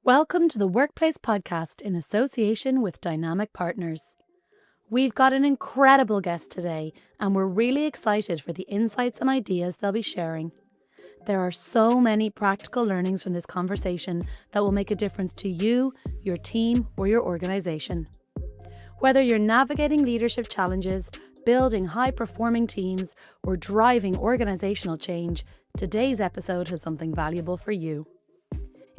Welcome to the Workplace Podcast in association with Dynamic Partners. We've got an incredible guest today, and we're really excited for the insights and ideas they'll be sharing. There are so many practical learnings from this conversation that will make a difference to you, your team, or your organization. Whether you're navigating leadership challenges, building high-performing teams, or driving organizational change, today's episode has something valuable for you.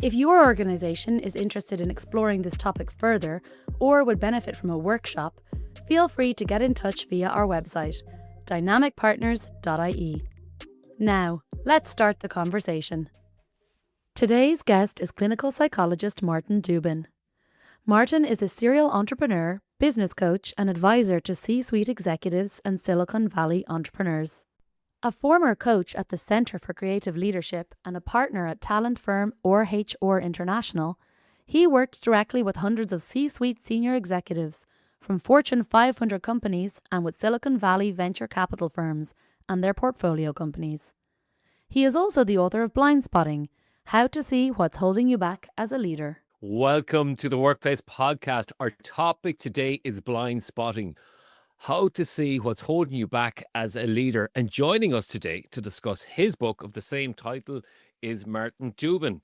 If your organisation is interested in exploring this topic further or would benefit from a workshop, feel free to get in touch via our website, dynamicpartners.ie. Now, let's start the conversation. Today's guest is clinical psychologist Martin Dubin. Martin is a serial entrepreneur, business coach, and advisor to C-suite executives and Silicon Valley entrepreneurs. A former coach at the Centre for Creative Leadership and a partner at talent firm HR International, he worked directly with hundreds of C-suite senior executives from Fortune 500 companies and with Silicon Valley venture capital firms and their portfolio companies. He is also the author of Blindspotting, How to See What's Holding You Back as a Leader. Welcome to the Workplace Podcast. Our topic today is blind spotting. How to see what's holding you back as a leader. And joining us today to discuss his book of the same title is Martin Dubin.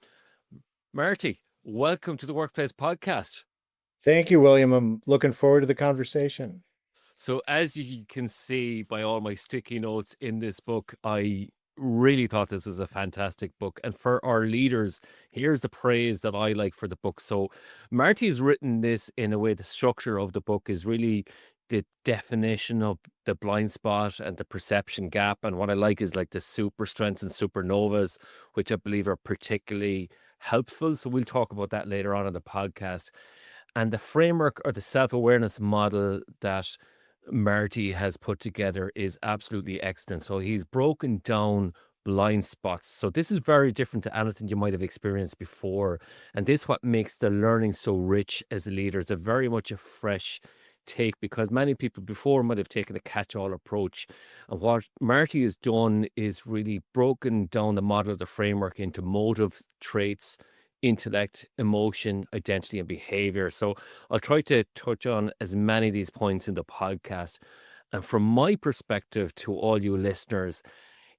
Marty, welcome to the Workplace Podcast. Thank you, William. I'm looking forward to the conversation. So as you can see by all my sticky notes in this book, I really thought this is a fantastic book. And for our leaders, here's the praise that I like for the book. So Marty's written this in a way, the structure of the book is really the definition of the blind spot and the perception gap. And what I like is like the super strengths and supernovas, which I believe are particularly helpful. So we'll talk about that later on in the podcast. And the framework or the self-awareness model that Marty has put together is absolutely excellent. So he's broken down blind spots. So this is very different to anything you might have experienced before. And this what makes the learning so rich as a leader. It's a very much a fresh take because many people before might have taken a catch-all approach. And what Marty has done is really broken down the model of the framework into motives, traits, intellect, emotion, identity, and behavior. So I'll try to touch on as many of these points in the podcast. And from my perspective to all you listeners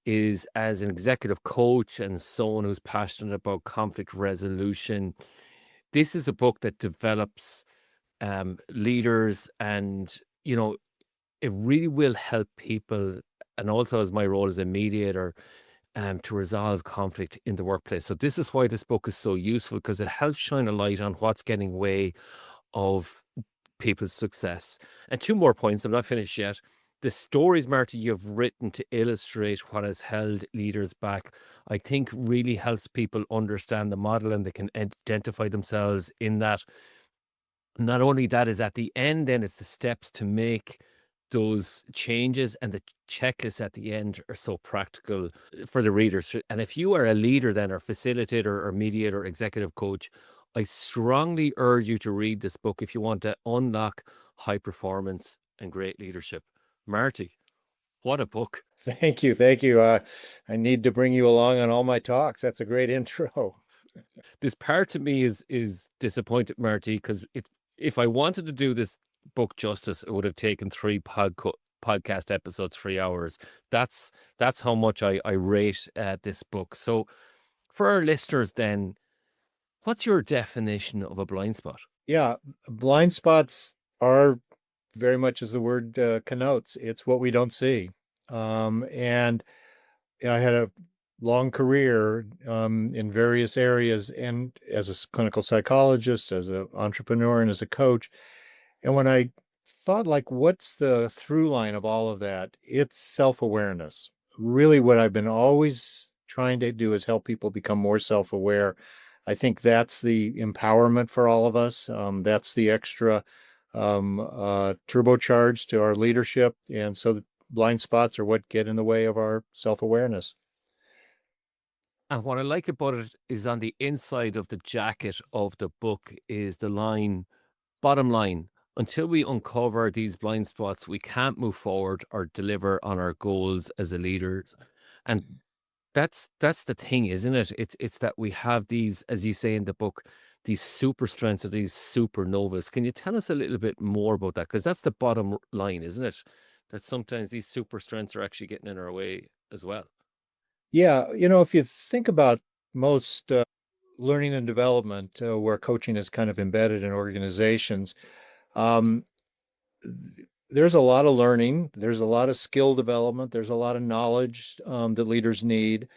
is as an executive coach and someone who's passionate about conflict resolution, this is a book that develops leaders and, it really will help people. And also as my role as a mediator, to resolve conflict in the workplace. So this is why this book is so useful because it helps shine a light on what's getting in the way of people's success. And two more points, I'm not finished yet. The stories, Marty, you've written to illustrate what has held leaders back, I think really helps people understand the model and they can identify themselves in that. Not only that is at the end, then it's the steps to make those changes, and the checklists at the end are so practical for the readers. And if you are a leader then or facilitator or mediator or executive coach, I strongly urge you to read this book if you want to unlock high performance and great leadership. Marty, what a book. Thank you. Thank you. I need to bring you along on all my talks. That's a great intro. This part to me is disappointed, Marty, because if I wanted to do this book justice, it would have taken three podcast episodes, 3 hours. That's how much I rate this book. So for our listeners then, what's your definition of a blind spot? Yeah, blind spots are very much as the word connotes. It's what we don't see. And I had a long career in various areas and as a clinical psychologist, as an entrepreneur, and as a coach. And when I thought, like, what's the through line of all of that? It's self-awareness. Really, what I've been always trying to do is help people become more self-aware. I think that's the empowerment for all of us. That's the extra turbocharge to our leadership. And so the blind spots are what get in the way of our self-awareness. And what I like about it is on the inside of the jacket of the book is the line, bottom line, until we uncover these blind spots, we can't move forward or deliver on our goals as a leader. And that's the thing, isn't it? It's that we have these, as you say in the book, these super strengths or these supernovas. Can you tell us a little bit more about that? Because that's the bottom line, isn't it? That sometimes these super strengths are actually getting in our way as well. Yeah, if you think about most learning and development, where coaching is kind of embedded in organizations, um, there's a lot of learning, there's a lot of skill development, there's a lot of knowledge that leaders need.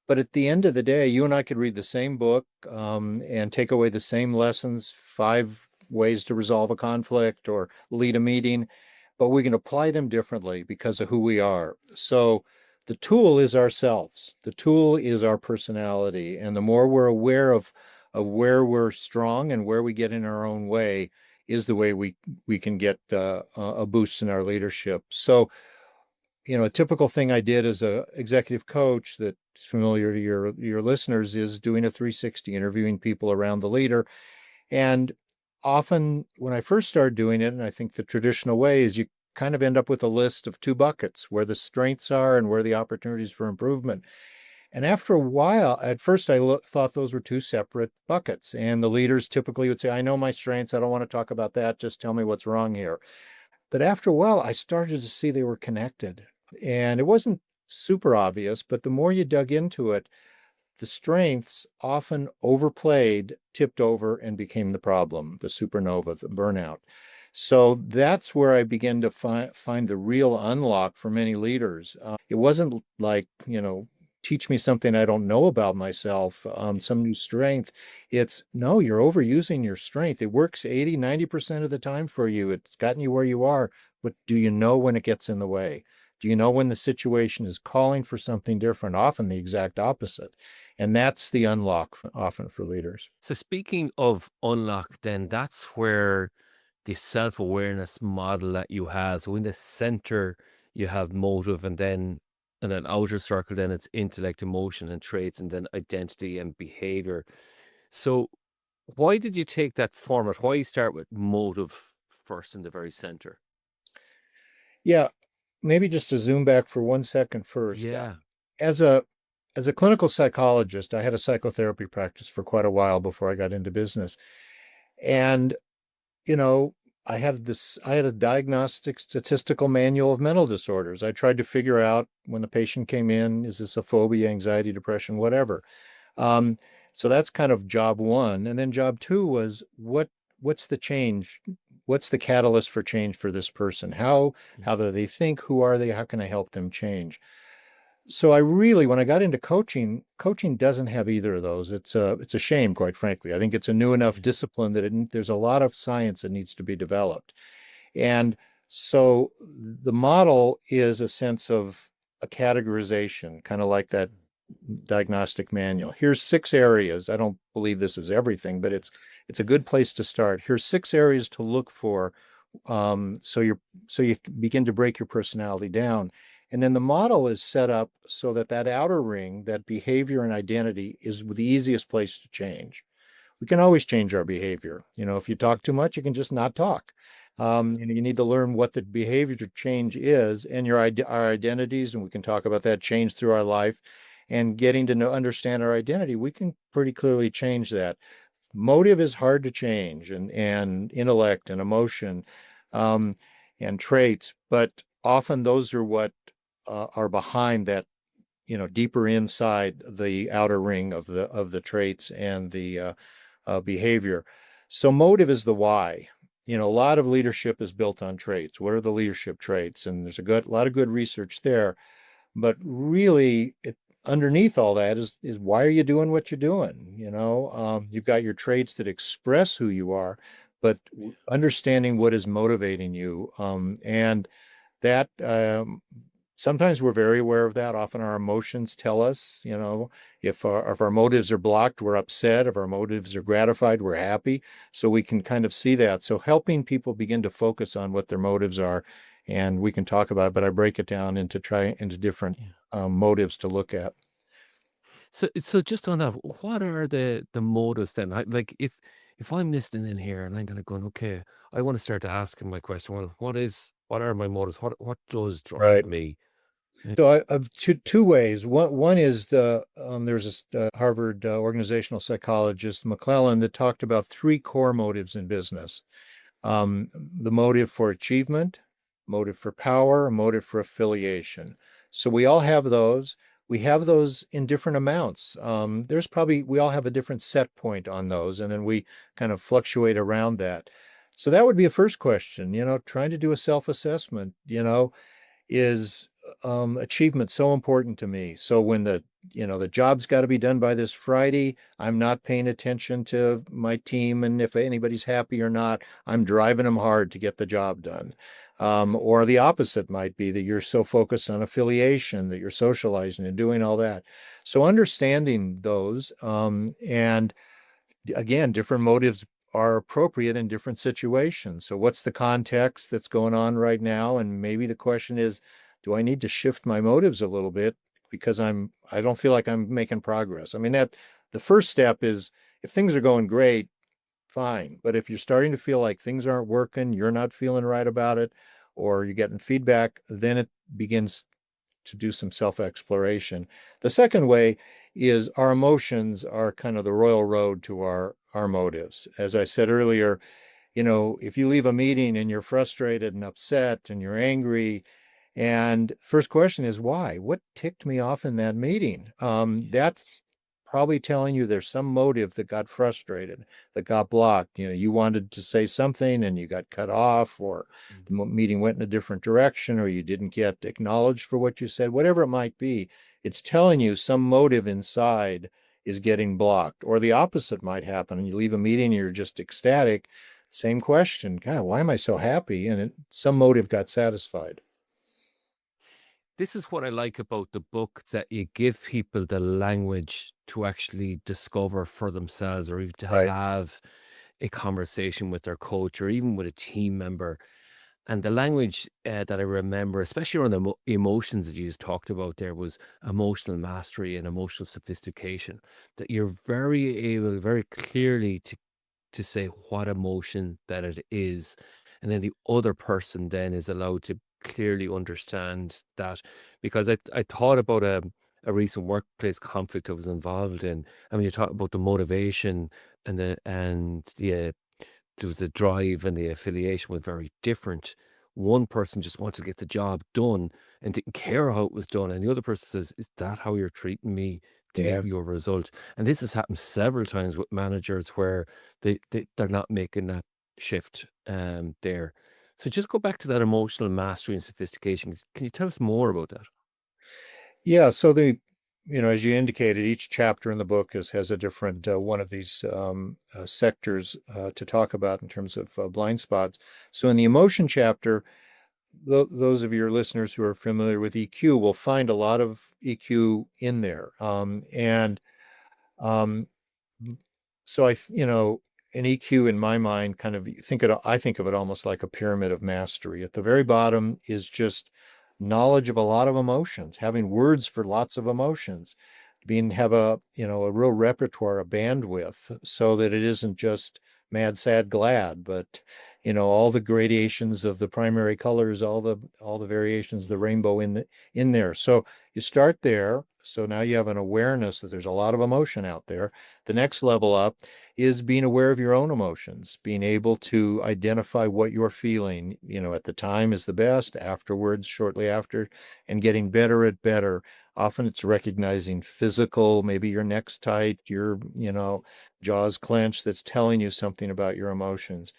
But at the end of the day, you and I could read the same book and take away the same lessons, 5 ways to resolve a conflict or lead a meeting, but we can apply them differently because of who we are. So the tool is ourselves. The tool is our personality. And the more we're aware of where we're strong and where we get in our own way is the way we can get a boost in our leadership. So a typical thing I did as a executive coach that's familiar to your listeners is doing a 360, interviewing people around the leader. And often when I first started doing it, and I think the traditional way is you kind of end up with a list of 2 buckets where the strengths are and where the opportunities for improvement. And after a while, at first I thought those were 2 separate buckets. And the leaders typically would say, I know my strengths. I don't want to talk about that. Just tell me what's wrong here. But after a while, I started to see they were connected. And it wasn't super obvious, but the more you dug into it, the strengths often overplayed, tipped over, and became the problem, the supernova, the burnout. So that's where I began to find the real unlock for many leaders. It wasn't like, teach me something I don't know about myself, some new strength. It's no, you're overusing your strength. It works 80, 90% of the time for you. It's gotten you where you are, but do you know when it gets in the way? Do you know when the situation is calling for something different, often the exact opposite? And that's the unlock often for leaders. So speaking of unlock, then that's where the self-awareness model that you have. So in the center, you have motive, and then in an outer circle, then it's intellect, emotion, and traits, and then identity and behavior. So why did you take that format? Why you start with motive first in the very center? Yeah, maybe just to zoom back for 1 second first. Yeah. As a as a clinical psychologist, I had a psychotherapy practice for quite a while before I got into business. And, you know, I had a diagnostic statistical manual of mental disorders. I tried to figure out when the patient came in, is this a phobia, anxiety, depression, whatever. Um, so that's kind of job one. And then job two was what's the change? What's the catalyst for change for this person? How do they think? Who are they? How can I help them change? So I really, when I got into coaching doesn't have either of those. It's a shame, quite frankly. I think it's a new enough discipline that there's a lot of science that needs to be developed. And so the model is a sense of a categorization, kind of like that diagnostic manual. Here's 6 areas. I don't believe this is everything, but it's a good place to start. Here's 6 areas to look for. So you begin to break your personality down. And then the model is set up so that that outer ring, that behavior and identity, is the easiest place to change. We can always change our behavior. If you talk too much, you can just not talk. You need to learn what the behavior to change is, and our identities, and we can talk about that change through our life. And getting to understand our identity, we can pretty clearly change that. Motive is hard to change, and intellect and emotion, um, and traits, but often those are what are behind that, deeper inside the outer ring of the traits and the behavior. So motive is the why. A lot of leadership is built on traits. What are the leadership traits? And there's a lot of good research there. But really, underneath all that is why are you doing what you're doing? You've got your traits that express who you are, but understanding what is motivating you, and that sometimes we're very aware of that. Often our emotions tell us, if our motives are blocked, we're upset. If our motives are gratified, we're happy. So we can kind of see that. So helping people begin to focus on what their motives are, and we can talk about it, but I break it down into different motives to look at. So just on that, what are the motives then? Like if I'm listening in here and I'm kind of going, okay, I want to start asking my question. Well, what are my motives? What does drive Right. me? So I have two ways. One is there's this Harvard organizational psychologist McClellan that talked about three core motives in business. The motive for achievement, motive for power, motive for affiliation. So we all have those. We have those in different amounts. We all have a different set point on those, and then we kind of fluctuate around that. So that would be a first question, trying to do a self-assessment, is achievement so important to me? So when the job's got to be done by this Friday, I'm not paying attention to my team and if anybody's happy or not. I'm driving them hard to get the job done. Or the opposite might be that you're so focused on affiliation that you're socializing and doing all that. So understanding those, and again, different motives are appropriate in different situations. So what's the context that's going on right now? And maybe the question is, do I need to shift my motives a little bit because I don't feel like I'm making progress? I mean, that the first step is if things are going great, fine. But if you're starting to feel like things aren't working, you're not feeling right about it, or you're getting feedback, then it begins to do some self-exploration. The second way is our emotions are kind of the royal road to our motives. As I said earlier, if you leave a meeting and you're frustrated and upset and you're angry, and first question is why? What ticked me off in that meeting? That's probably telling you there's some motive that got frustrated, that got blocked. You wanted to say something and you got cut off, or the meeting went in a different direction, or you didn't get acknowledged for what you said, whatever it might be. It's telling you some motive inside is getting blocked, or the opposite might happen. And you leave a meeting and you're just ecstatic. Same question. God, why am I so happy? And some motive got satisfied. This is what I like about the book, that you give people the language to actually discover for themselves, or even to Right. have a conversation with their coach or even with a team member. And the language that I remember, especially around the emotions that you just talked about there, was emotional mastery and emotional sophistication. That you're very able, very clearly to say what emotion that it is. And then the other person then is allowed to clearly understand that. Because I thought about a recent workplace conflict I was involved in. I mean, you talk about the motivation and the there was a drive, and the affiliation was very different. One person just wanted to get the job done and didn't care how it was done. And the other person says, "Is that how you're treating me to get Yeah. your result?" And this has happened several times with managers where they're not making that shift there. So just go back to that emotional mastery and sophistication. Can you tell us more about that? Yeah, so as you indicated, each chapter in the book has a different one of these sectors to talk about in terms of blind spots. So in the emotion chapter, those of your listeners who are familiar with EQ will find a lot of EQ in there. And um, so an EQ in my mind kind of I think of it almost like a pyramid of mastery. At the very bottom is just knowledge of a lot of emotions, having words for lots of emotions, have a real repertoire, a bandwidth, so that it isn't just mad, sad, glad, but all the gradations of the primary colors, all the variations of the rainbow in there. So you start there. So now you have an awareness that there's a lot of emotion out there. The next level up is being aware of your own emotions, being able to identify what you're feeling, at the time is the best, afterwards, shortly after, and getting better at better. Often it's recognizing physical, maybe your neck's tight, your, jaws clenched, that's telling you something about your emotions.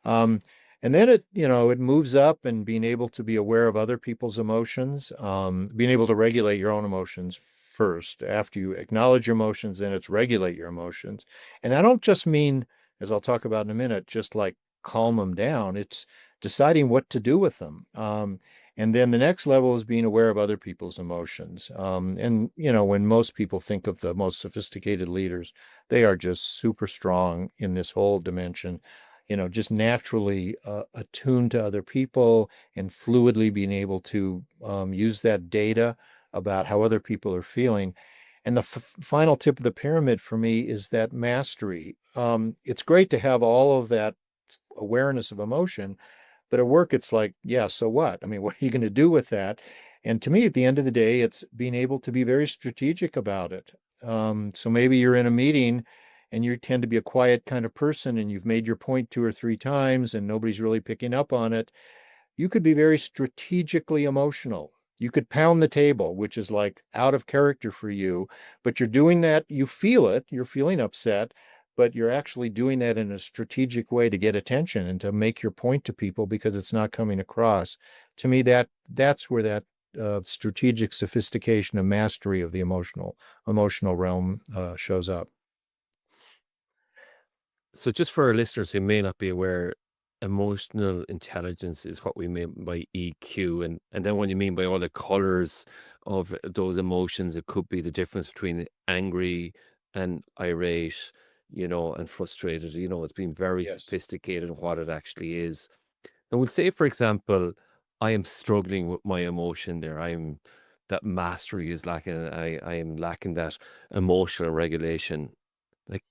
Um, and then it moves up and being able to be aware of other people's emotions, being able to regulate your own emotions first. After you acknowledge your emotions, then it's regulate your emotions. And I don't just mean, as I'll talk about in a minute, just like calm them down. It's deciding what to do with them. And then the next level is being aware of other people's emotions. And when most people think of the most sophisticated leaders, they are just super strong in this whole dimension, just naturally attuned to other people and fluidly being able to use that data about how other people are feeling. And the final tip of the pyramid for me is that mastery. It's great to have all of that awareness of emotion, but at work, it's like, yeah, so what? I mean, what are you going to do with that? And to me, at the end of the day, it's being able to be very strategic about it. So maybe you're in a meeting and you tend to be a quiet kind of person and you've made your point 2 or 3 times and nobody's really picking up on it. You could be very strategically emotional. You could pound the table, which is like out of character for you, but you're doing that, you feel it, you're feeling upset, but you're actually doing that in a strategic way to get attention and to make your point to people because it's not coming across. To me, that's where that strategic sophistication and mastery of the emotional realm shows up. So, just for our listeners who may not be aware, emotional intelligence is what we mean by EQ. And then what you mean by all the colors of those emotions, it could be the difference between angry and irate, and frustrated. It's been very Yes. sophisticated what it actually is. And we'll say, for example, I am struggling with my emotion there. That mastery is lacking. I am lacking that emotional regulation. Like,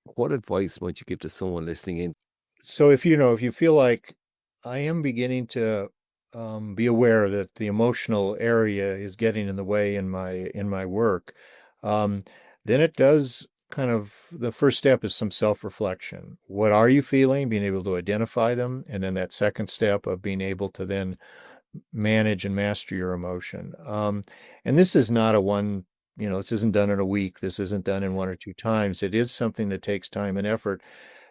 what advice might you give to someone listening in? So if you feel like I am beginning to be aware that the emotional area is getting in the way in my work, um, then it does kind of the first step is some self-reflection. What are you feeling? Being able to identify them, and then that second step of being able to then manage and master your emotion. And this is not a one, this isn't done in a week. This isn't done in 1 or 2 times. It is something that takes time and effort.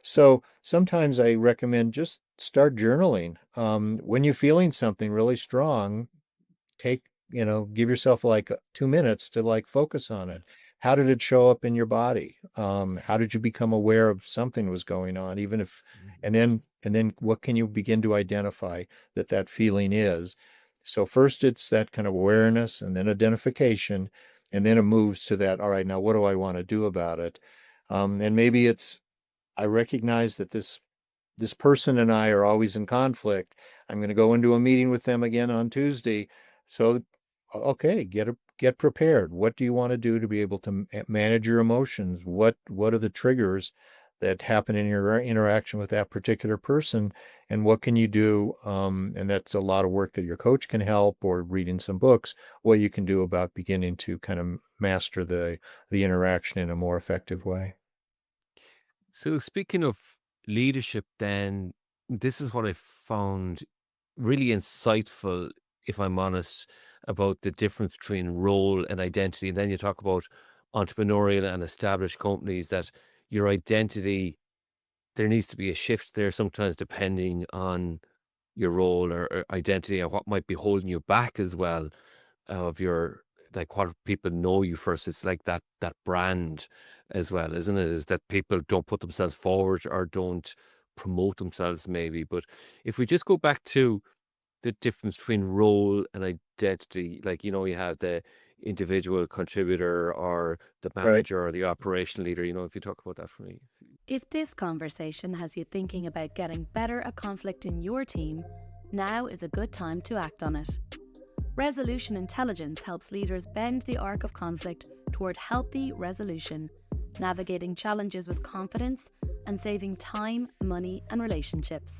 So sometimes I recommend just start journaling. When you're feeling something really strong, give yourself like 2 minutes to like focus on it. How did it show up in your body? How did you become aware of something was going on, even if, and then what can you begin to identify that feeling is? So first it's that kind of awareness and then identification, and then it moves to that, all right, now what do I want to do about it? And maybe I recognize that this person and I are always in conflict. I'm going to go into a meeting with them again on Tuesday. So, okay, get prepared. What do you want to do to be able to manage your emotions? What are the triggers that happen in your interaction with that particular person? And what can you do? And that's a lot of work that your coach can help, or reading some books, what you can do about beginning to kind of master the interaction in a more effective way. So, speaking of leadership, then this is what I found really insightful, if I'm honest, about the difference between role and identity. And then you talk about entrepreneurial and established companies, that your identity, there needs to be a shift there sometimes depending on your role or identity, and what might be holding you back as well, of your, like, what people know you first. It's like that brand as well, isn't it? Is that people don't put themselves forward or don't promote themselves maybe. But if we just go back to the difference between role and identity, like, you have the individual contributor or the Right. manager or the operational leader, if you talk about that for me. If this conversation has you thinking about getting better at conflict in your team, now is a good time to act on it. Resolution intelligence helps leaders bend the arc of conflict toward healthy resolution, navigating challenges with confidence and saving time, money, and relationships.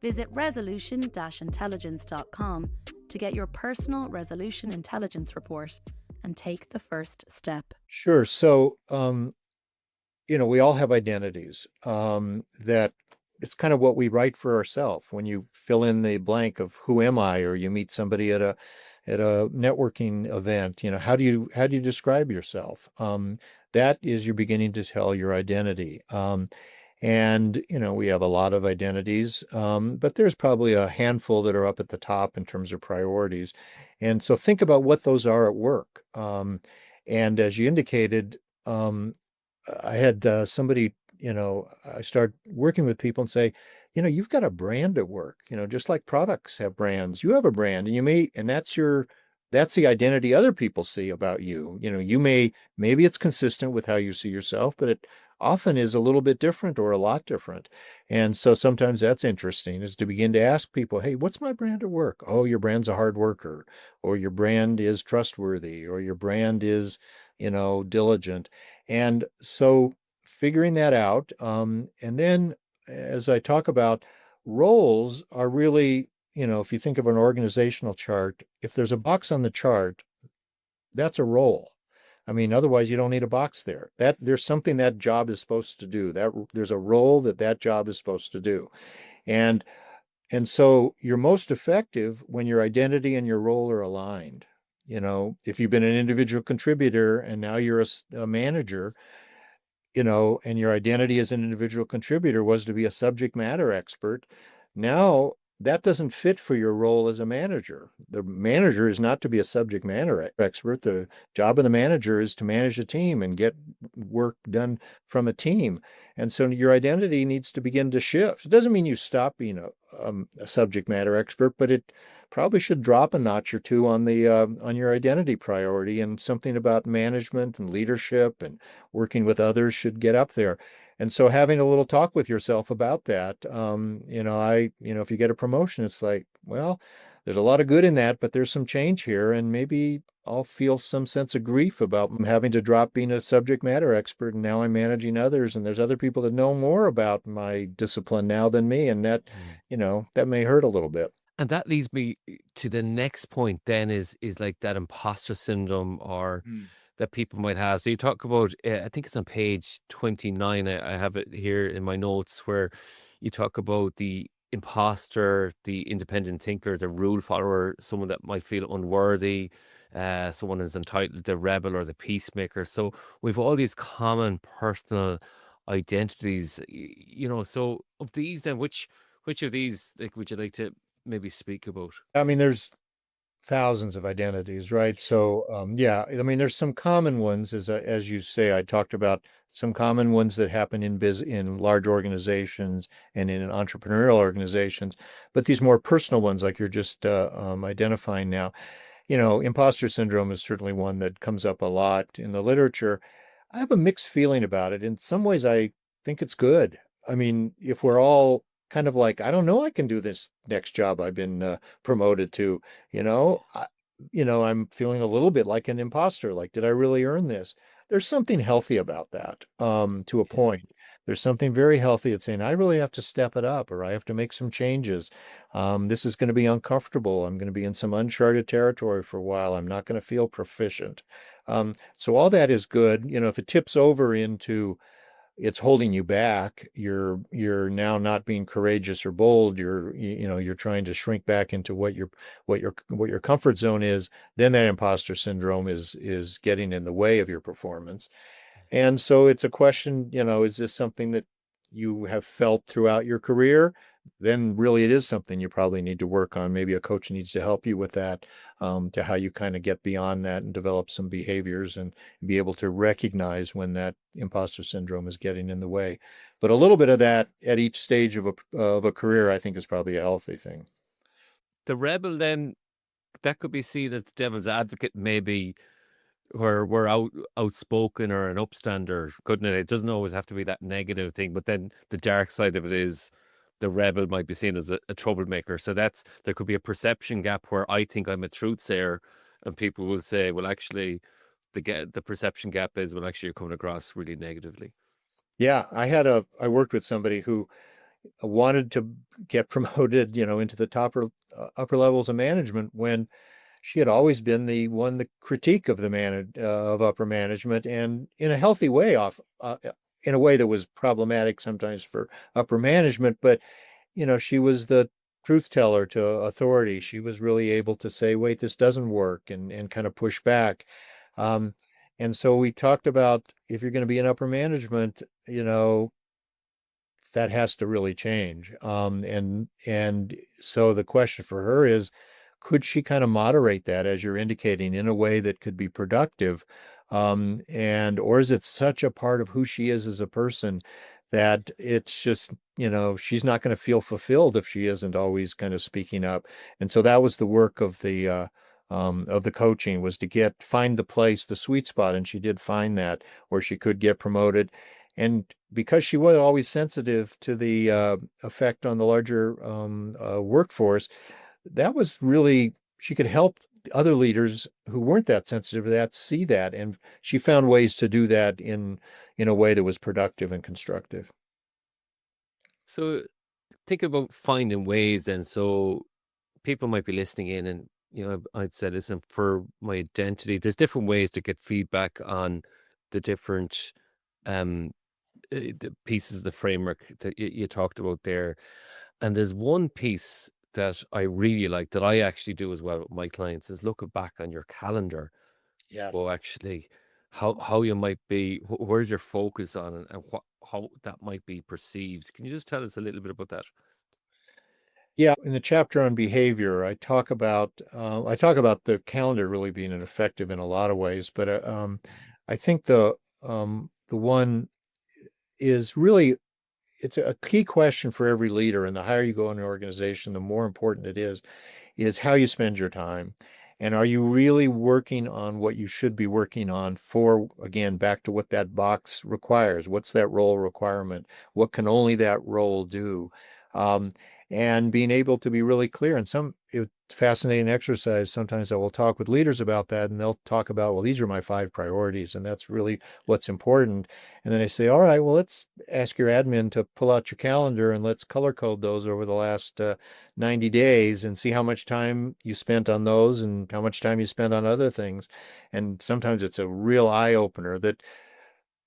Visit resolution-intelligence.com to get your personal resolution intelligence report and take the first step. Sure. So, we all have identities, that it's kind of what we write for ourselves when you fill in the blank of who am I, or you meet somebody at a networking event, how do you describe yourself? That is you're beginning to tell your identity. And we have a lot of identities, but there's probably a handful that are up at the top in terms of priorities. And so think about what those are at work. And as you indicated, I had somebody, I start working with people and say, you've got a brand at work, just like products have brands. You have a brand, and and that's the identity other people see about you. Maybe it's consistent with how you see yourself, but it often is a little bit different or a lot different. And so sometimes that's interesting, is to begin to ask people, hey, what's my brand at work? Oh, your brand's a hard worker, or your brand is trustworthy, or your brand is, diligent. And so figuring that out, and then as I talk about, roles are really if you think of an organizational chart, if there's a box on the chart, that's a role. I mean, otherwise you don't need a box there. That there's something that job is supposed to do. That there's a role that job is supposed to do. And and so you're most effective when your identity and your role are aligned. If you've been an individual contributor and now you're a manager, and your identity as an individual contributor was to be a subject matter expert, now that doesn't fit for your role as a manager. The manager is not to be a subject matter expert. The job of the manager is to manage a team and get work done from a team. And so your identity needs to begin to shift. It doesn't mean you stop being a subject matter expert, but it probably should drop a notch or two on the on your identity priority, and something about management and leadership and working with others should get up there. And so having a little talk with yourself about that, if you get a promotion, it's like, well, there's a lot of good in that, but there's some change here, and maybe I'll feel some sense of grief about having to drop being a subject matter expert, and now I'm managing others, and there's other people that know more about my discipline now than me, and that, that may hurt a little bit. And that leads me to the next point then is like that imposter syndrome or that people might have. So you talk about, I think it's on page 29. I have it here in my notes where you talk about the imposter, the independent thinker, the rule follower, someone that might feel unworthy, someone is entitled, the rebel or the peacemaker. So we've all these common personal identities, so of these then, which of these like would you like to maybe speak about? I mean, there's thousands of identities, right? So, yeah, I mean, there's some common ones, as you say. I talked about some common ones that happen in large organizations and in entrepreneurial organizations, but these more personal ones, like you're just identifying now, imposter syndrome is certainly one that comes up a lot in the literature. I have a mixed feeling about it. In some ways, I think it's good. I mean, if we're all kind of like, I don't know, I can do this next job I've been promoted to, I'm feeling a little bit like an imposter. Like, did I really earn this? There's something healthy about that, to a point. There's something very healthy at saying, I really have to step it up, or I have to make some changes. This is going to be uncomfortable. I'm going to be in some uncharted territory for a while. I'm not going to feel proficient. So all that is good. If it tips over into it's holding you back, you're now not being courageous or bold. You're trying to shrink back into what your comfort zone is. Then that imposter syndrome is getting in the way of your performance. And so it's a question, is this something that you have felt throughout your career? Then really it is something you probably need to work on. Maybe a coach needs to help you with that, to how you kind of get beyond that and develop some behaviors and be able to recognize when that imposter syndrome is getting in the way. But a little bit of that at each stage of a career, I think, is probably a healthy thing. The rebel then, that could be seen as the devil's advocate, maybe, where we're outspoken or an upstander, couldn't it? It doesn't always have to be that negative thing, but then the dark side of it is the rebel might be seen as a troublemaker. So there could be a perception gap where I think I'm a truth sayer, and people will say, well, actually, the perception gap is, well, actually, you're coming across really negatively. Yeah, I worked with somebody who wanted to get promoted, into the upper levels of management, when she had always been the critique of of upper management, and in a healthy way, in a way that was problematic sometimes for upper management. But she was the truth teller to authority. She was really able to say, wait, this doesn't work, and kind of push back. Um, and so we talked about, if you're going to be in upper management, that has to really change. And so the question for her is, could she kind of moderate that, as you're indicating, in a way that could be productive? Or is it such a part of who she is as a person that it's just, she's not going to feel fulfilled if she isn't always kind of speaking up. And so that was the work of the coaching, was to find the sweet spot. And she did find that, where she could get promoted. And because she was always sensitive to the effect on the larger workforce, that was really, she could help other leaders who weren't that sensitive to that see that. And she found ways to do that in a way that was productive and constructive. So think about finding ways then. So people might be listening in and, I'd say, listen, for my identity, there's different ways to get feedback on the different um the pieces of the framework that you talked about there. And there's one piece that I really like that I actually do as well with my clients is look back on your calendar. Yeah. Well, actually, how you might be, where's your focus on, and what how that might be perceived. Can you just tell us a little bit about that? Yeah, in the chapter on behavior, I talk about the calendar really being effective in a lot of ways, but I think the one is really it's a key question for every leader, and the higher you go in an organization, the more important it is how you spend your time. And are you really working on what you should be working on for, again, back to what that box requires? What's that role requirement? What can only that role do? Um, and being able to be really clear. And it's fascinating exercise. Sometimes I will talk with leaders about that, and they'll talk about, well, these are my 5 priorities, and that's really what's important. And then I say, all right, well, let's ask your admin to pull out your calendar and let's color code those over the last 90 days and see how much time you spent on those and how much time you spent on other things. And sometimes it's a real eye opener that,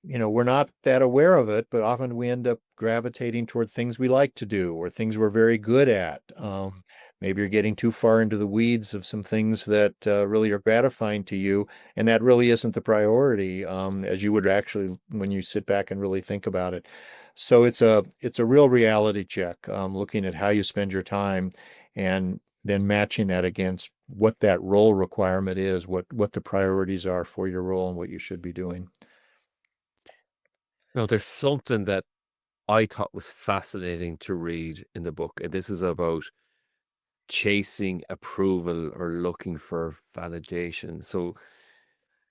we're not that aware of it, but often we end up gravitating toward things we like to do or things we're very good at. Maybe you're getting too far into the weeds of some things that really are gratifying to you, and that really isn't the priority, as you would actually when you sit back and really think about it. So it's a real reality check, looking at how you spend your time, and then matching that against what that role requirement is, what the priorities are for your role, and what you should be doing. Now, there's something that I thought was fascinating to read in the book, and this is about chasing approval or looking for validation. So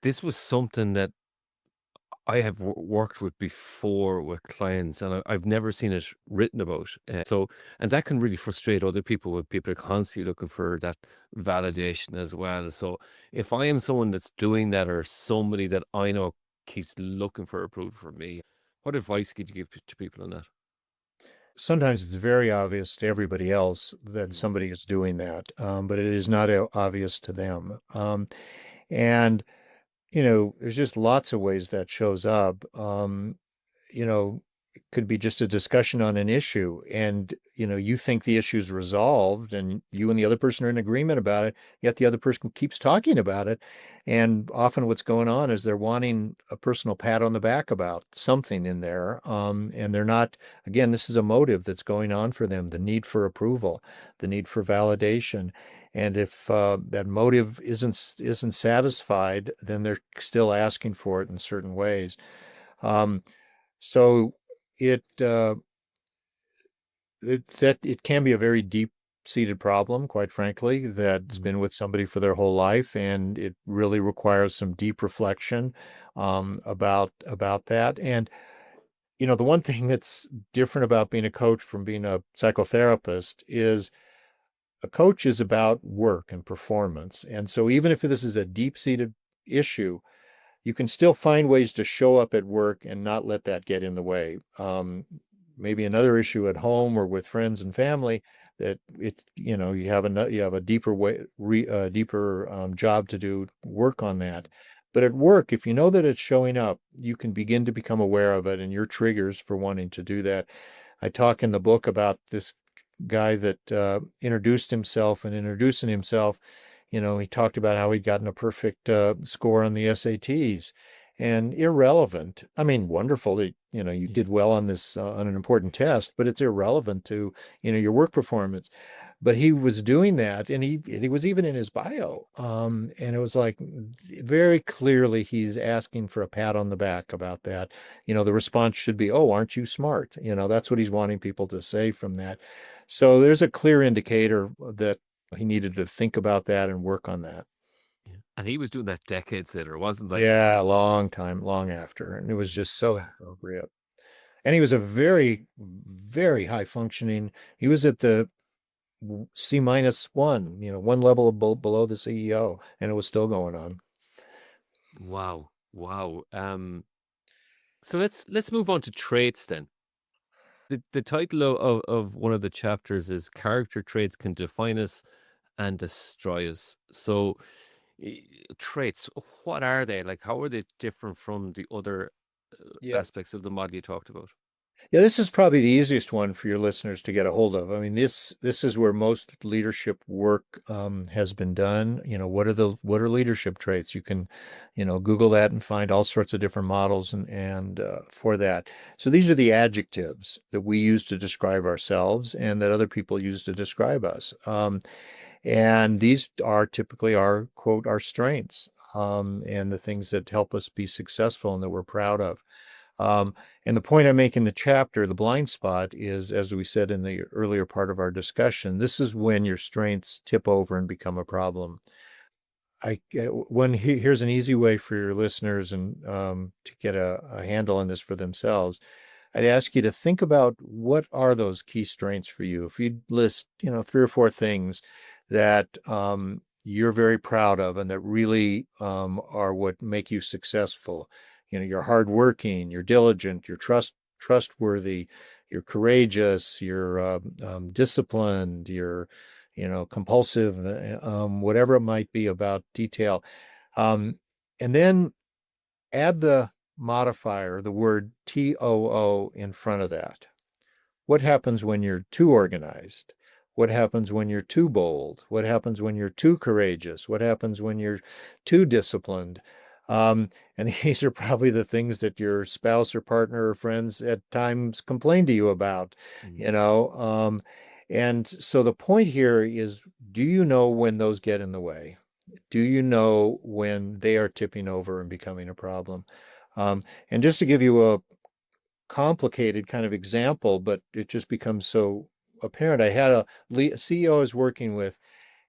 this was something that I have worked with before with clients, and I've never seen it written about. And that can really frustrate other people when people are constantly looking for that validation as well. So if I am someone that's doing that, or somebody that I know keeps looking for approval from me, what advice could you give to people on that? Sometimes it's very obvious to everybody else that Mm. somebody is doing that, but it is not obvious to them. And, there's just lots of ways that shows up. It could be just a discussion on an issue, and you think the issue's resolved and you and the other person are in agreement about it, yet the other person keeps talking about it. And often what's going on is they're wanting a personal pat on the back about something in there, and they're not, again, this is a motive that's going on for them, the need for approval, the need for validation. And if that motive isn't satisfied, then they're still asking for it in certain ways. Um, so it it can be a very deep-seated problem, quite frankly, that's Mm. been with somebody for their whole life, and it really requires some deep reflection about that. And the one thing that's different about being a coach from being a psychotherapist is a coach is about work and performance. And so even if this is a deep-seated issue, you can still find ways to show up at work and not let that get in the way. Maybe another issue at home or with friends and family that you have a deeper job to do, work on that. But at work, if you know that it's showing up, you can begin to become aware of it and your triggers for wanting to do that. I talk in the book about this guy that introduced himself, and introducing himself, he talked about how he'd gotten a perfect score on the SATs, and irrelevant. I mean, wonderful that, you Yeah. did well on this, on an important test, but it's irrelevant to, your work performance. But he was doing that, and he was even in his bio. And it was like very clearly he's asking for a pat on the back about that. The response should be, "Oh, aren't you smart?" That's what he's wanting people to say from that. So there's a clear indicator that he needed to think about that and work on that. Yeah. And he was doing that decades later, wasn't like, Yeah, a long time, long after. And it was just so appropriate. And he was a very, very high functioning. He was at the C-1, one level below the CEO, and it was still going on. wow, wow. So let's move on to traits then. The title of one of the chapters is Character Traits Can Define Us. and destroy us. So, eh, traits, what are they? Like, how are they different from the other Yeah. aspects of the model you talked about? Yeah, this is probably the easiest one for your listeners to get a hold of. I mean, this is where most leadership work has been done. What are leadership traits? You can, Google that and find all sorts of different models and for that. So these are the adjectives that we use to describe ourselves and that other people use to describe us. And these are typically our quote our strengths and the things that help us be successful and that we're proud of. Um, and the point I make in the chapter, the blind spot, is, as we said in the earlier part of our discussion, this is when your strengths tip over and become a problem. Here's an easy way for your listeners and to get a handle on this for themselves. I'd ask you to think about what are those key strengths for you. If you list, three or four things that you're very proud of and that really are what make you successful. You're hardworking, you're diligent, you're trustworthy, you're courageous, you're disciplined, you're, compulsive, whatever it might be about detail. Um, and then add the modifier, the word TOO in front of that. What happens when you're too organized? What happens when you're too bold? What happens when you're too courageous? What happens when you're too disciplined? And these are probably the things that your spouse or partner or friends at times complain to you about, Mm. you know. And so the point here is, do you know when those get in the way? Do you know when they are tipping over and becoming a problem? And just to give you a complicated kind of example, but it just becomes so apparent. I had a CEO I was working with,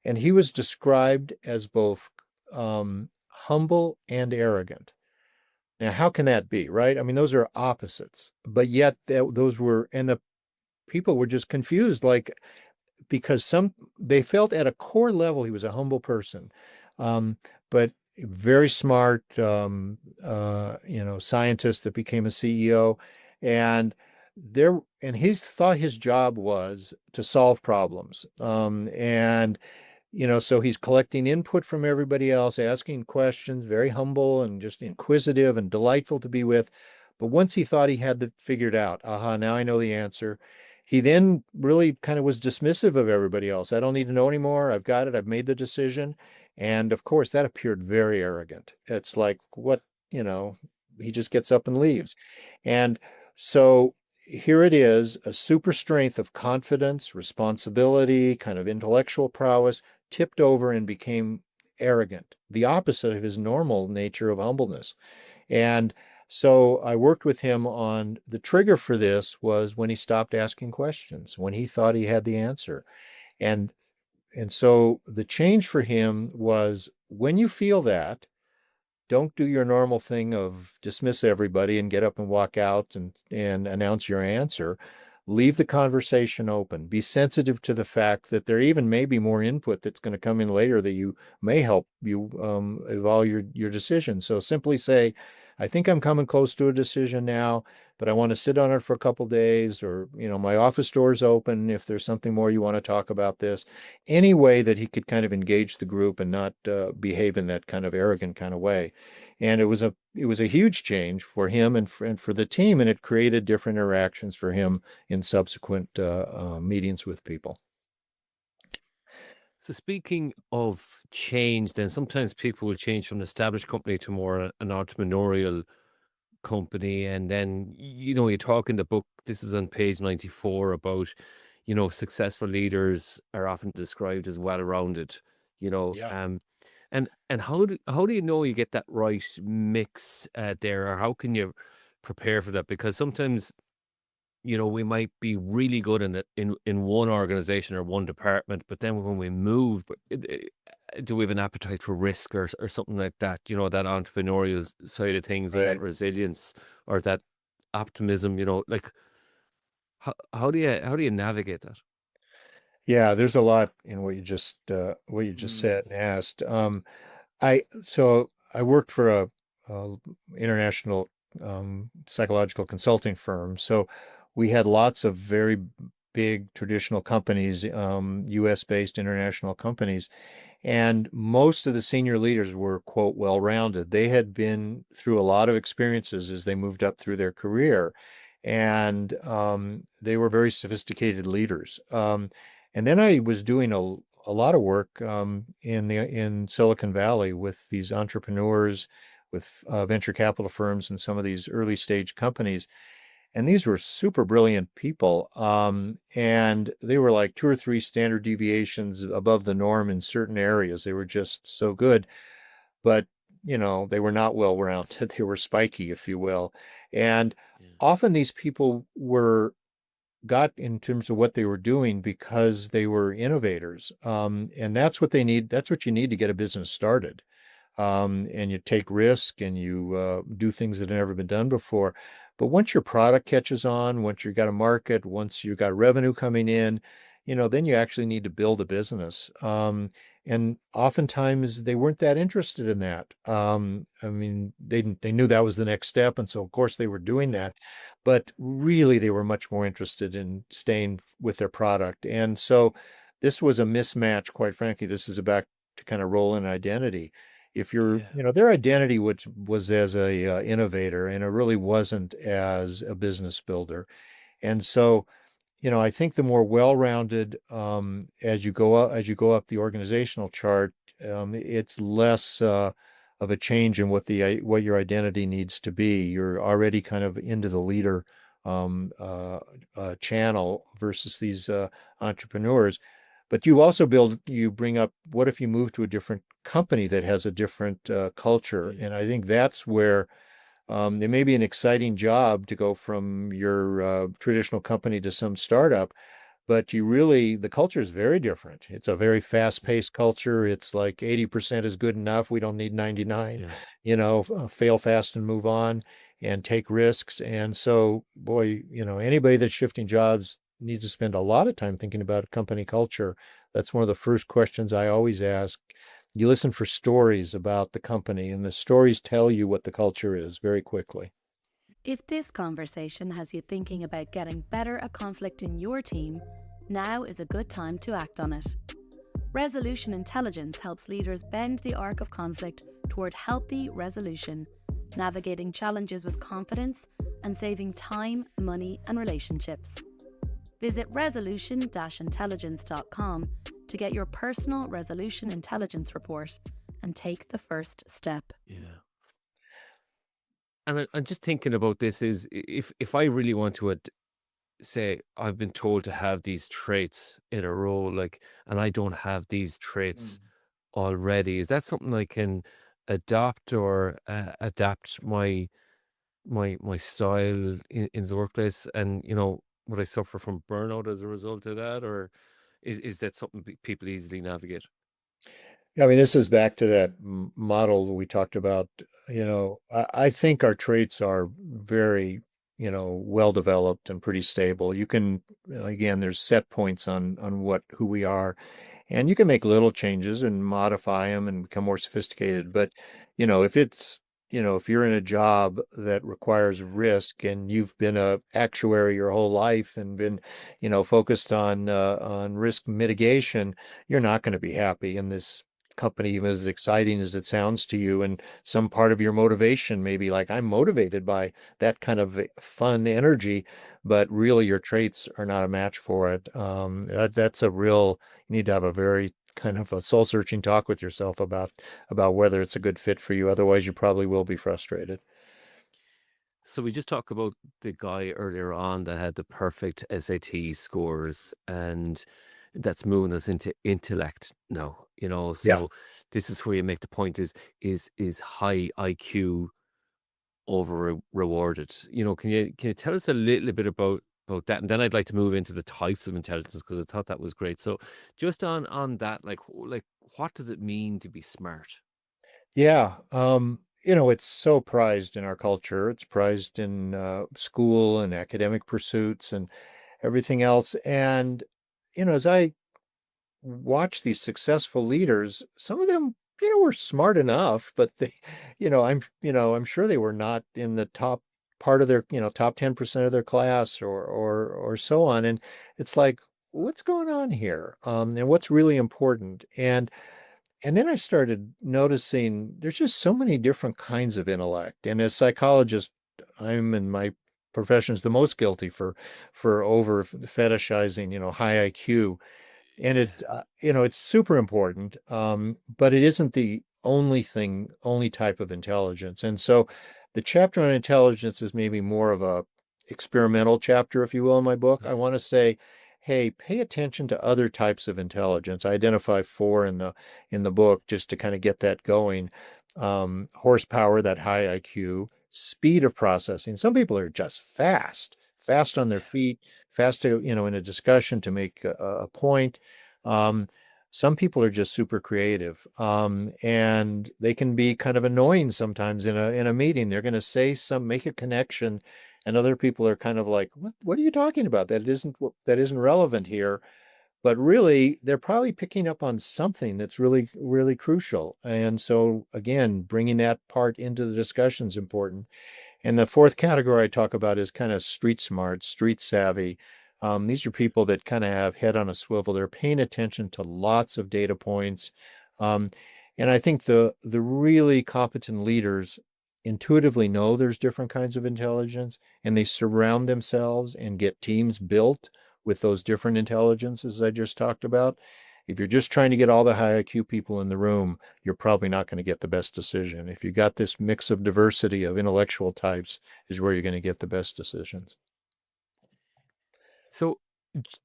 and he was described as both humble and arrogant. Now, how can that be, right? I mean, those are opposites, but yet those were, and the people were just confused, like, because they felt at a core level he was a humble person, but very smart, scientist that became a CEO, and he thought his job was to solve problems, and so he's collecting input from everybody else, asking questions, very humble and just inquisitive and delightful to be with. But once he thought he had it figured out, aha, now I know the answer, he then really kind of was dismissive of everybody else. I don't need to know anymore. I've got it. I've made the decision. And of course, that appeared very arrogant. It's like, what, he just gets up and leaves. And so here it is, a super strength of confidence, responsibility, kind of intellectual prowess, tipped over and became arrogant, the opposite of his normal nature of humbleness. And so I worked with him on the trigger for this was when he stopped asking questions, when he thought he had the answer. And and so the change for him was when you feel that, don't do your normal thing of dismiss everybody and get up and walk out and announce your answer. Leave the conversation open. Be sensitive to the fact that there even may be more input that's going to come in later that you may help you evolve your decision. So simply say, I think I'm coming close to a decision now, but I want to sit on it for a couple days, or, my office door's open if there's something more you want to talk about this. Any way that he could kind of engage the group and not behave in that kind of arrogant kind of way. And it was a huge change for him and for the team, and it created different interactions for him in subsequent meetings with people. So speaking of change, then sometimes people will change from an established company to more an entrepreneurial company, and then you talk in the book. This is on page 94 about successful leaders are often described as well-rounded. You know, Yeah. um, and how do you know you get that right mix there, or how can you prepare for that? Because sometimes we might be really good in it in one organization or one department, but then when we move, do we have an appetite for risk or something like that? That entrepreneurial side of things and that Right. resilience or that optimism. Like how do you navigate that? Yeah, there's a lot in what you just Mm. said and asked. I worked for a international psychological consulting firm, so we had lots of very big traditional companies, US-based international companies. And most of the senior leaders were, quote, well-rounded. They had been through a lot of experiences as they moved up through their career. And they were very sophisticated leaders. And then I was doing a lot of work in Silicon Valley with these entrepreneurs, with venture capital firms and some of these early stage companies. And these were super brilliant people. And they were like 2 or 3 standard deviations above the norm in certain areas. They were just so good. But, they were not well-rounded. They were spiky, if you will. And Yeah. often these people got in terms of what they were doing because they were innovators. And that's what they need. That's what you need to get a business started. And you take risk and you do things that have never been done before. But once your product catches on, once you've got a market, once you've got revenue coming in, then you actually need to build a business. And oftentimes they weren't that interested in that. I mean, they knew that was the next step, and so of course they were doing that. But really, they were much more interested in staying with their product. And so this was a mismatch, quite frankly. This is about to kind of roll in identity. If you're, Yeah. their identity was as a innovator, and it really wasn't as a business builder. And so, I think the more well-rounded as you go up the organizational chart, it's less of a change in what your identity needs to be. You're already kind of into the leader channel versus these entrepreneurs. But you bring up, what if you move to a different company that has a different culture? Yeah. And I think that's where it may be an exciting job to go from your traditional company to some startup, but the culture is very different. It's a very fast-paced culture. It's like 80% is good enough. We don't need 99, Yeah. fail fast and move on and take risks. And so, boy, anybody that's shifting jobs needs to spend a lot of time thinking about company culture. That's one of the first questions I always ask. You listen for stories about the company, and the stories tell you what the culture is very quickly. If this conversation has you thinking about getting better at conflict in your team, now is a good time to act on it. Resolution intelligence helps leaders bend the arc of conflict toward healthy resolution, navigating challenges with confidence and saving time, money, and relationships. Visit resolution-intelligence.com to get your personal resolution intelligence report and take the first step. Yeah. And I'm just thinking about this is if I really want to say I've been told to have these traits in a role, like, and I don't have these traits already, is that something I can adopt or adapt my style in the workplace? And would I suffer from burnout as a result of that, or is that something people easily navigate? Yeah, I mean, this is back to that model that we talked about. I think our traits are very, well developed and pretty stable. You can, again, there's set points on who we are, and you can make little changes and modify them and become more sophisticated. But, if if you're in a job that requires risk and you've been a actuary your whole life and been, focused on risk mitigation, you're not going to be happy in this company, even as exciting as it sounds to you. And some part of your motivation may be like, I'm motivated by that kind of fun energy, but really your traits are not a match for it. That's you need to have a very kind of a soul searching talk with yourself about whether it's a good fit for you. Otherwise, you probably will be frustrated. So we just talked about the guy earlier on that had the perfect SAT scores, and that's moving us into intellect now. Yeah. So this is where you make the point: is high IQ over rewarded? Can you tell us a little bit about that, and then I'd like to move into the types of intelligence because I thought that was great. So just on that, like what does it mean to be smart? Yeah. It's so prized in our culture. It's prized in school and academic pursuits and everything else. And, as I watch these successful leaders, some of them, were smart enough, but I'm sure they were not in the top part of their, top 10% of their class or so on. And it's like, what's going on here? And what's really important? And then I started noticing there's just so many different kinds of intellect. And as psychologist, I'm in my profession is the most guilty for over fetishizing, high IQ. And it's super important, but it isn't the only type of intelligence. And so the chapter on intelligence is maybe more of a experimental chapter, if you will, in my book. I want to say, hey, pay attention to other types of intelligence. I identify four in the book just to kind of get that going. Horsepower, that high IQ, speed of processing. Some people are just fast on their feet, fast to, in a discussion to make a point. Um, some people are just super creative, and they can be kind of annoying sometimes in a meeting. They're going to make a connection, and other people are kind of like, "What are you talking about? That isn't relevant here." But really, they're probably picking up on something that's really, really crucial. And so, again, bringing that part into the discussion is important. And the fourth category I talk about is kind of street smart, street savvy. These are people that kind of have head on a swivel. They're paying attention to lots of data points. Um, and I think the really competent leaders intuitively know there's different kinds of intelligence, and they surround themselves and get teams built with those different intelligences I just talked about. If you're just trying to get all the high IQ people in the room, you're probably not going to get the best decision. If you got this mix of diversity of intellectual types, is where you're going to get the best decisions. So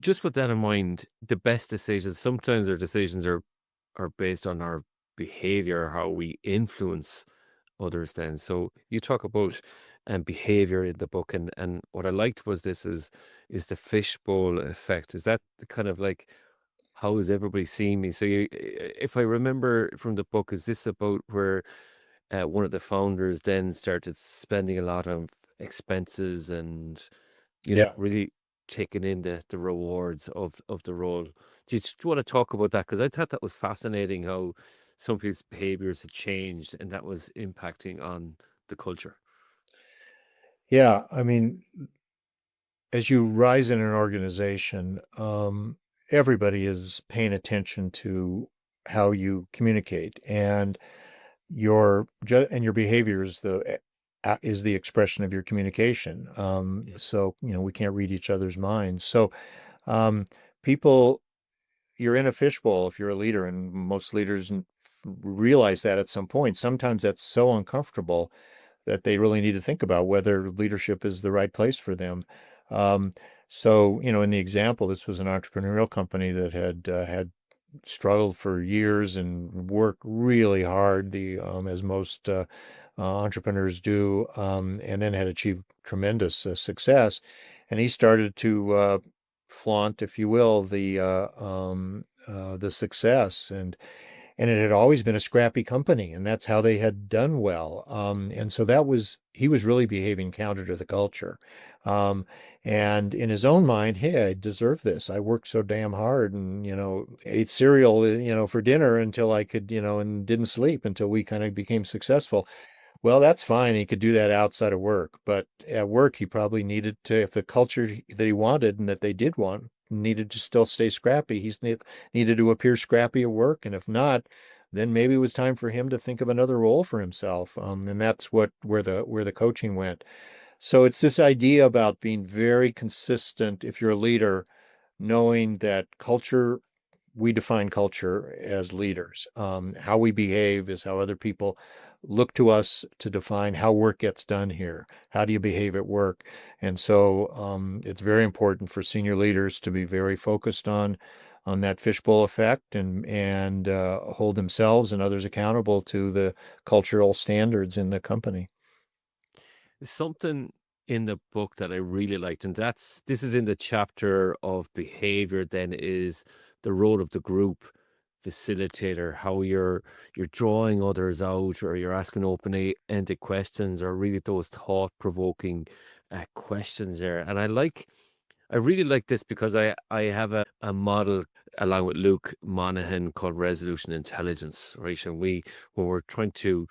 just with that in mind, the best decisions, sometimes our decisions are based on our behavior, how we influence others then. So you talk about behavior in the book, and what I liked was this is the fishbowl effect. Is that the kind of like how is everybody seeing me? So if I remember from the book, is this about where one of the founders then started spending a lot of expenses and Yeah. really taking in the rewards of the role? Do you want to talk about that? Because I thought that was fascinating how some people's behaviors had changed and that was impacting on the culture. Yeah. I mean, as you rise in an organization, everybody is paying attention to how you communicate, and your behavior is the expression of your communication. Yeah. So we can't read each other's minds. So um, people, you're in a fishbowl if you're a leader, and most leaders realize that at some point. Sometimes that's so uncomfortable that they really need to think about whether leadership is the right place for them. Um, so, in the example, this was an entrepreneurial company that had struggled for years and worked really hard, as most entrepreneurs do, and then had achieved tremendous success. And he started to flaunt, if you will, the success, and it had always been a scrappy company, and that's how they had done well. And so he was really behaving counter to the culture. Um, and in his own mind, hey, I deserve this. I worked so damn hard and, ate cereal, for dinner until I could, and didn't sleep until we kind of became successful. Well, that's fine. He could do that outside of work, but at work, he probably needed to, if the culture that he wanted and that they did want needed to still stay scrappy, needed to appear scrappy at work. And if not, then maybe it was time for him to think of another role for himself. And that's where the coaching went. So it's this idea about being very consistent if you're a leader, knowing that we define culture as leaders. How we behave is how other people look to us to define how work gets done here. How do you behave at work? And so it's very important for senior leaders to be very focused on that fishbowl effect and hold themselves and others accountable to the cultural standards in the company. Something in the book that I really liked, and this is in the chapter of behavior, then is the role of the group facilitator, how you're drawing others out or you're asking open-ended questions or really those thought-provoking questions there. And I really like this because I have a model along with Luke Monaghan called resolution intelligence, right? And when we're trying to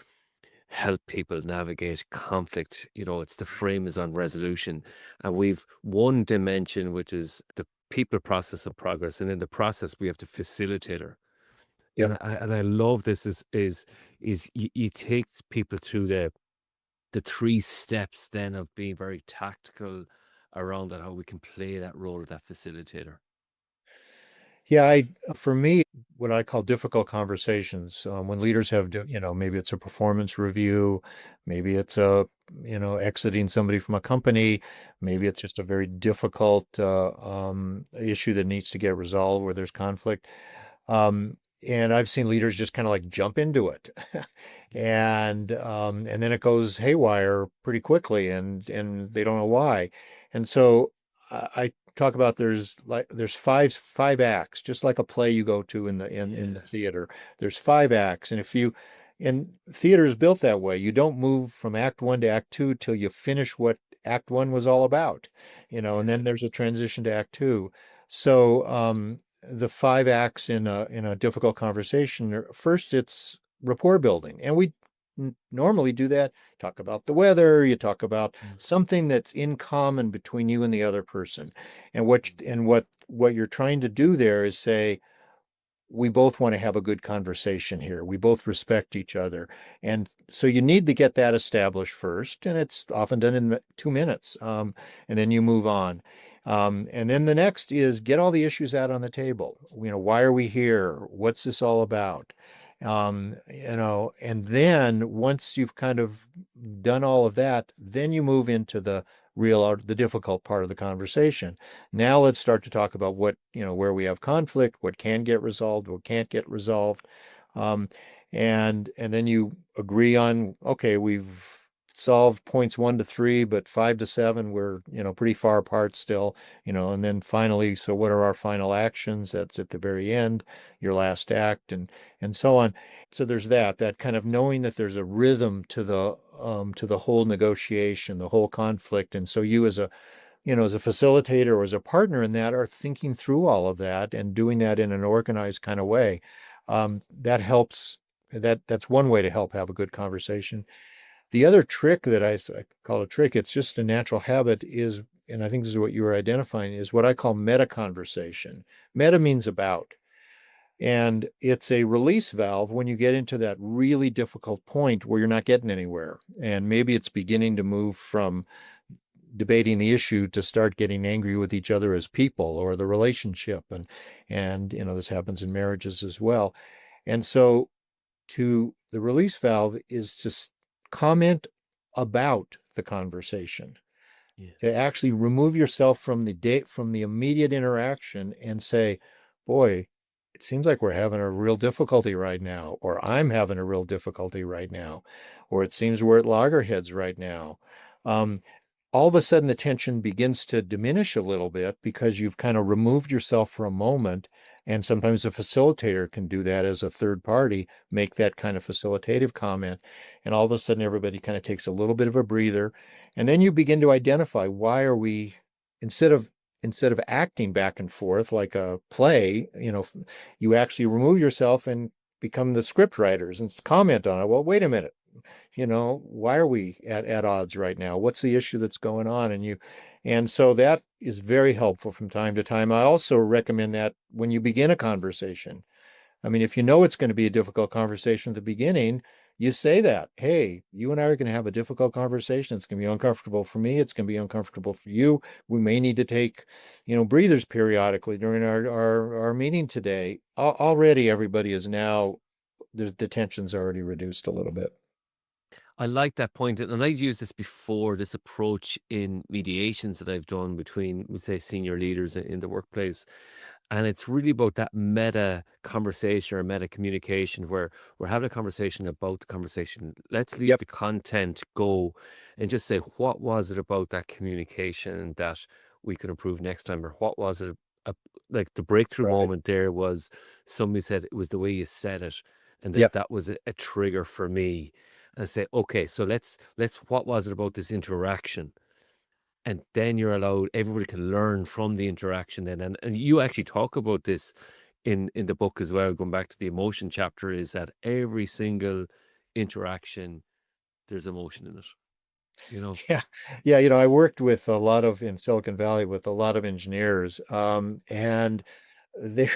help people navigate conflict. It's the frame is on resolution. And we've one dimension, which is the people, process, and progress. And in the process, we have the facilitator. Yep. And I love this is you take people through the three steps then of being very tactical around that, how we can play that role of that facilitator. Yeah, for me, what I call difficult conversations, when leaders have, maybe it's a performance review, maybe it's exiting somebody from a company, maybe it's just a very difficult issue that needs to get resolved where there's conflict. Um, and I've seen leaders just kind of like jump into it. And then it goes haywire pretty quickly and they don't know why. And so I talk about there's five acts, just like a play you go to in the Yeah. theater. There's five acts, and theater is built that way. You don't move from act one to act two till you finish what act one was all about, and Yes. then there's a transition to act two. So the five acts in a difficult conversation first it's rapport building, and we normally do that. Talk about the weather, you talk about Mm. something that's in common between you and the other person. And what you're trying to do there is say, we both want to have a good conversation here. We both respect each other. And so you need to get that established first. And it's often done in 2 minutes. And then you move on. And then the next is get all the issues out on the table. Why are we here? What's this all about? And then once you've kind of done all of that, then you move into the difficult part of the conversation. Now let's start to talk about where we have conflict, what can get resolved, what can't get resolved. Um, and then you agree on, okay, we've solved points 1 to 3, but 5 to 7, we're, pretty far apart still, and then finally, so what are our final actions? That's at the very end, your last act, and so on. So there's that kind of knowing that there's a rhythm to the whole negotiation, the whole conflict. And so you as a facilitator or as a partner in that are thinking through all of that and doing that in an organized kind of way. That helps. That's one way to help have a good conversation. The other trick that I call a trick, it's just a natural habit, is, and I think this is what you were identifying, is what I call meta conversation. Meta means about. And it's a release valve when you get into that really difficult point where you're not getting anywhere. And maybe it's beginning to move from debating the issue to start getting angry with each other as people or the relationship. And this happens in marriages as well. And so to the release valve is to comment about the conversation, to Yes. actually remove yourself from the immediate interaction and say, boy, it seems like we're having a real difficulty right now, or I'm having a real difficulty right now, or it seems we're at loggerheads right now. Um, all of a sudden the tension begins to diminish a little bit because you've kind of removed yourself for a moment. And sometimes a facilitator can do that as a third party, make that kind of facilitative comment. And all of a sudden everybody kind of takes a little bit of a breather. And then you begin to identify, why are we, instead of acting back and forth like a play, you actually remove yourself and become the script writers and comment on it. Well, wait a minute, why are we at odds right now? What's the issue that's going on? And so that is very helpful from time to time. I also recommend that when you begin a conversation, I mean, if you know it's going to be a difficult conversation at the beginning, you say that, hey, you and I are going to have a difficult conversation. It's going to be uncomfortable for me. It's going to be uncomfortable for you. We may need to take, breathers periodically during our meeting today. Already, everybody is now, the tension's already reduced a little bit. I like that point, and I've used this before, this approach in mediations that I've done between, we say, senior leaders in the workplace. And it's really about that meta conversation or meta communication where we're having a conversation about the conversation. Let's leave Yep. the content go and just say, what was it about that communication that we could improve next time? Or what was it? A, like the breakthrough Right. moment there was somebody said it was the way you said it, and Yep. that was a trigger for me. And say, okay, so let's what was it about this interaction? And then you're allowed, everybody can learn from the interaction then. And you actually talk about this in the book as well, going back to the emotion chapter, is that every single interaction there's emotion in it, you know? Yeah. Yeah. I worked with in Silicon Valley with a lot of engineers, and they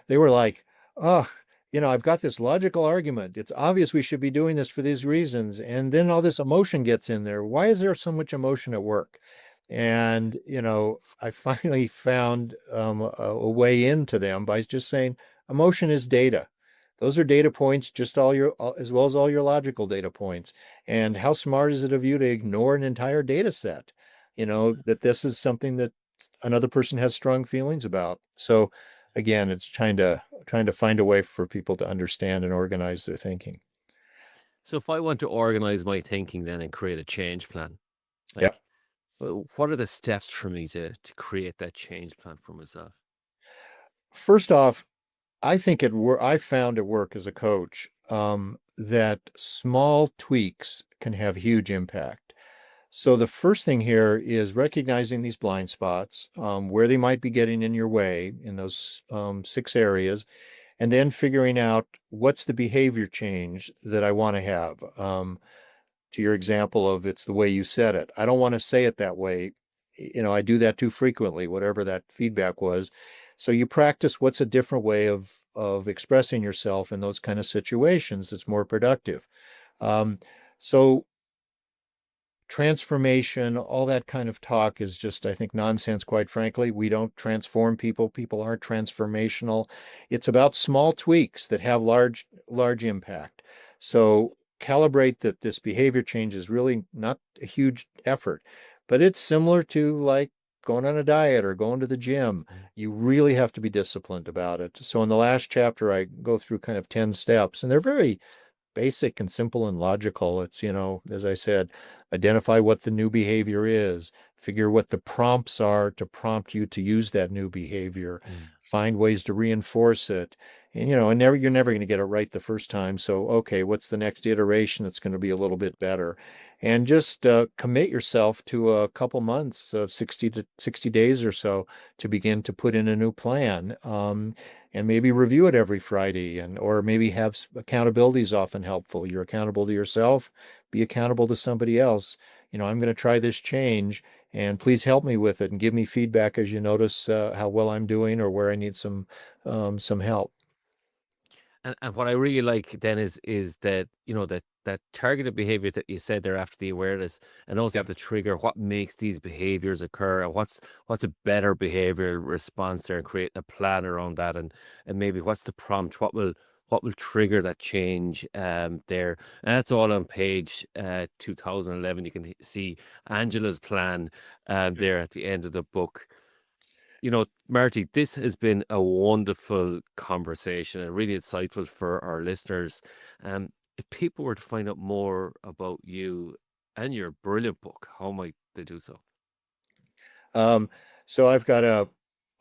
they were like, oh, I've got this logical argument. It's obvious we should be doing this for these reasons. And then all this emotion gets in there. Why is there so much emotion at work? And, I finally found a way into them by just saying emotion is data. Those are data points, just as well as all your logical data points. And how smart is it of you to ignore an entire data set? That this is something that another person has strong feelings about. So again, it's trying to find a way for people to understand and organize their thinking. So if I want to organize my thinking then and create a change plan, Yeah. like, what are the steps for me to create that change plan for myself? First off, I think I found at work as a coach that small tweaks can have huge impact. So the first thing here is recognizing these blind spots, where they might be getting in your way in those 6 areas, and then figuring out what's the behavior change that I want to have. To your example of it's the way you said it. I don't want to say it that way. I do that too frequently, whatever that feedback was. So you practice what's a different way of expressing yourself in those kind of situations that's more productive. So transformation, all that kind of talk is just, I think, nonsense, quite frankly. We don't transform people. People aren't transformational. It's about small tweaks that have large impact. So calibrate that this behavior change is really not a huge effort, but it's similar to like going on a diet or going to the gym. You really have to be disciplined about it. So in the last chapter, I go through kind of 10 steps, and they're very basic and simple and logical. It's, as I said, identify what the new behavior is, figure what the prompts are to prompt you to use that new behavior, find ways to reinforce it. And, you're never going to get it right the first time. So, okay, what's the next iteration that's going to be a little bit better? And just commit yourself to a couple months of 60 days or so to begin to put in a new plan. And maybe review it every Friday, or maybe have accountability is often helpful. You're accountable to yourself, be accountable to somebody else. I'm going to try this change, and please help me with it and give me feedback as you notice how well I'm doing or where I need some help. And what I really like then is that, that targeted behavior that you said there after the awareness, and also Yep. the trigger, what makes these behaviors occur, and what's a better behavioral response there, and create a plan around that, and maybe what's the prompt, what will trigger that change there. And that's all on page 2011. You can see Angela's plan there at the end of the book. Marty, this has been a wonderful conversation and really insightful for our listeners. If people were to find out more about you and your brilliant book, how might they do so? So I've got a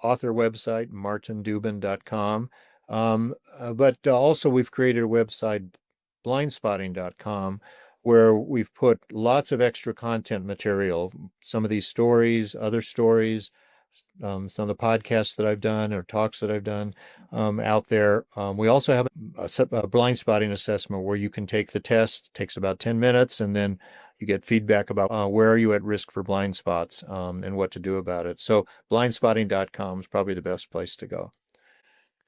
author website, martindubin.com. But also we've created a website, blindspotting.com, where we've put lots of extra content material, some of these stories, other stories, some of the podcasts that I've done or talks that I've done out there. We also have a blind spotting assessment where you can take the test. It takes about 10 minutes, and then you get feedback about where are you at risk for blind spots and what to do about it. So blindspotting.com is probably the best place to go.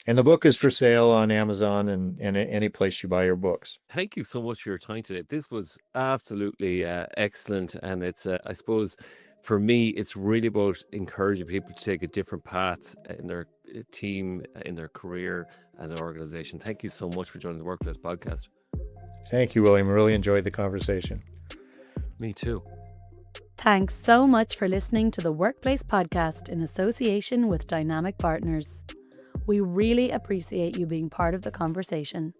And the book is for sale on Amazon and any place you buy your books. Thank you so much for your time today. This was absolutely excellent. And it's, I suppose, for me, it's really about encouraging people to take a different path in their team, in their career, and their organization. Thank you so much for joining the Workplace Podcast. Thank you, William. Really enjoyed the conversation. Me too. Thanks so much for listening to the Workplace Podcast in association with Dynamic Partners. We really appreciate you being part of the conversation.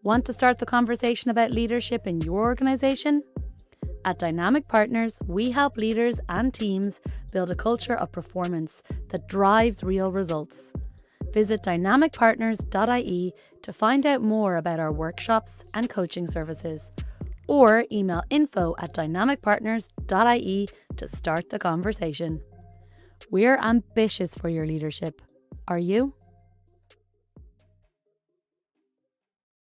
Want to start the conversation about leadership in your organization? At Dynamic Partners, we help leaders and teams build a culture of performance that drives real results. Visit dynamicpartners.ie to find out more about our workshops and coaching services, or email info@dynamicpartners.ie to start the conversation. We're ambitious for your leadership. Are you?